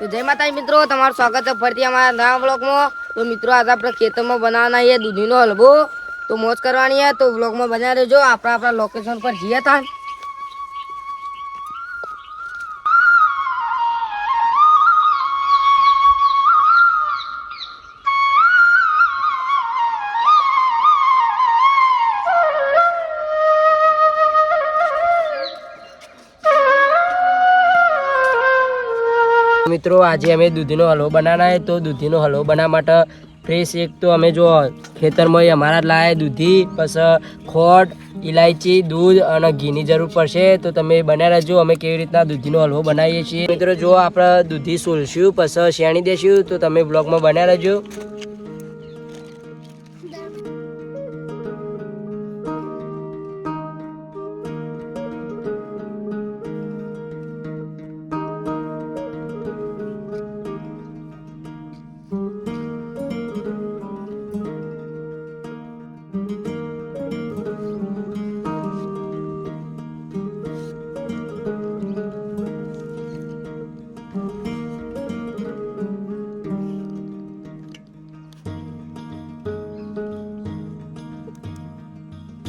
તો જય માતાજી મિત્રો, તમારું સ્વાગત છે ફરીથી અમારા નવા બ્લોગમાં. તો મિત્રો આજે આપણે ખેતરમાં બનાવવાના છે દૂધીનો હલવો. તો મોજ કરવાની છે, તો બ્લોગમાં બનાવી રહેજો. આપણા લોકેશન પર જઈએ હતા. મિત્રો આજે અમે દૂધીનો હલવો બનાવવાના છે. તો દૂધીનો હલવો બનાવવા માટે ફ્રેશ એક તો અમે જો ખેતરમાં અમારા જ લાયા દૂધી, પછી ખોટ, ઇલાયચી, દૂધ અને ઘીની જરૂર પડશે. તો તમે બનાવી રહેજો અમે કેવી રીતના દૂધીનો હલવો બનાવીએ છીએ. મિત્રો જો આપણે દૂધી સોલશું પછી શેણી દેશું, તો તમે બ્લોગમાં બનાવી રહેજો.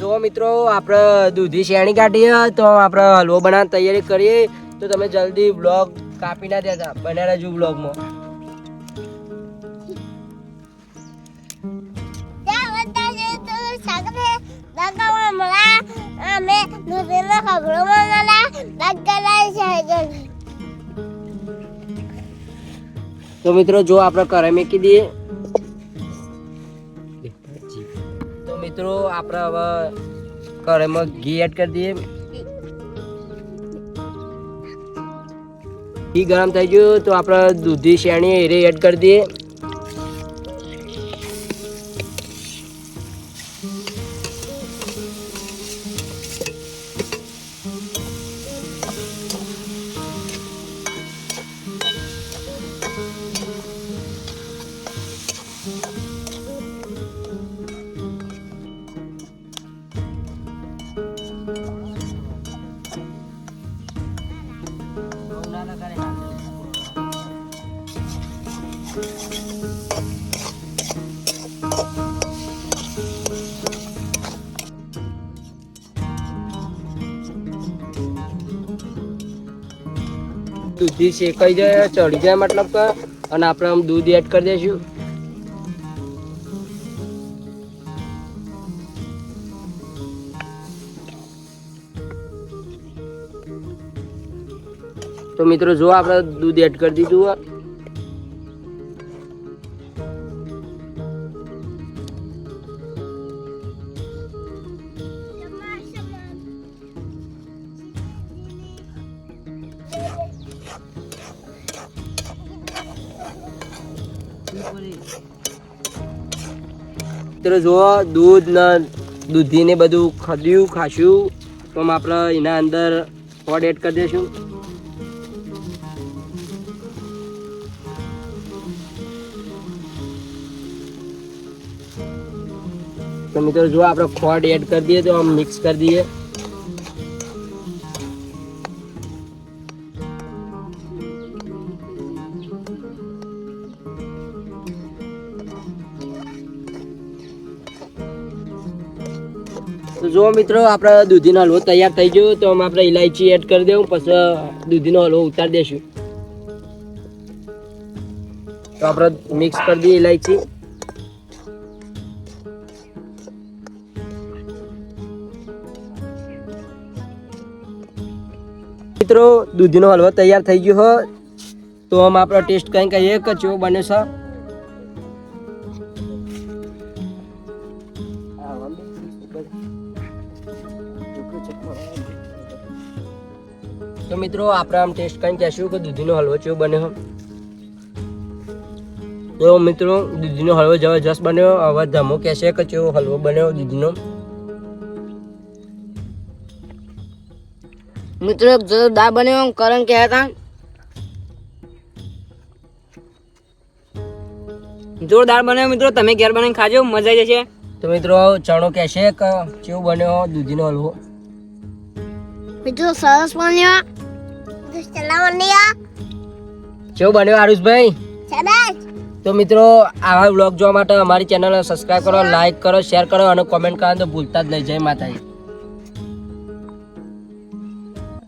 જો મિત્રો આપણે દૂધી શેણી કાઢીએ તો આપણે હલવો બનાવવાની તૈયારી કરીએ. તો તમે જલ્દી બ્લોગ કાપી ના દેતા, બને રહેજો બ્લોગમાં. તો મિત્રો જો આપણે કઢાઈ મૂકી દઈએ. તો મિત્રો આપણે હવે કઢાઈમાં ઘી એડ કરી દઈએ. ઘી ગરમ થઈ ગયું તો આપણે દૂધી શેણી એરે એડ કરી દઈએ. દૂધી શેકાઈ જાય, ચડી જાય મતલબ કે, અને આપણે આમ દૂધ એડ કરી દઈશું. તો મિત્રો જો આપણે દૂધ એડ કરી દીધું. મિત્રો જો દૂધ ને દૂધી ને બધું ખદ્યું ખાશું તો આપણે એના અંદર ખોડ એડ કરી દઈશું. તો મિત્રો જો આપણે ખોડ એડ કરી દઈએ તો આમ મિક્સ કરી દઈએ. તો જો મિત્રો આપણે દૂધીનો હલવો તૈયાર થઈ ગયો. તો આમાં આપણે ઇલાયચી એડ કરી દેવું, પછી દૂધીનો હલવો ઉતારી દેશું. તો આપણે મિક્સ કરી દઈએ ઇલાયચી. મિત્રો દૂધીનો હલવો તૈયાર થઈ ગયો હોય તો આમાં આપણે ટેસ્ટ કંઈ કહીએ કે કેવો બને છે. તો મિત્રો આપણે આમ ટેસ્ટ કરીને કહેશું કે દૂધીનો હલવો કેવો બન્યો. તો મિત્રો દૂધીનો હલવો જબરજસ્ત બન્યો. હવે ધમો કહેશે કે કેવો હલવો બન્યો દૂધીનો. મિત્રો જોરદાર બન્યો. કરણ કહ્યા હતા જોરદાર બન્યો. મિત્રો તમે ઘેર બનાવીને ખાજો, મજા આવી જશે. તો મિત્રો ચણો કહેશે કે કેવો બન્યો દૂધીનો હલવો. મિત્રો સરસ બન્યો. કેવું બન્યું આરુષભાઈ? સરસ. તો મિત્રો આવા વ્લોગ જોવા માટે અમારી ચેનલ સબસ્ક્રાઇબ કરો, લાઈક કરો, શેર કરો અને કોમેન્ટ કરવાનું તો ભૂલતા જ નહીં. જય માતાજી.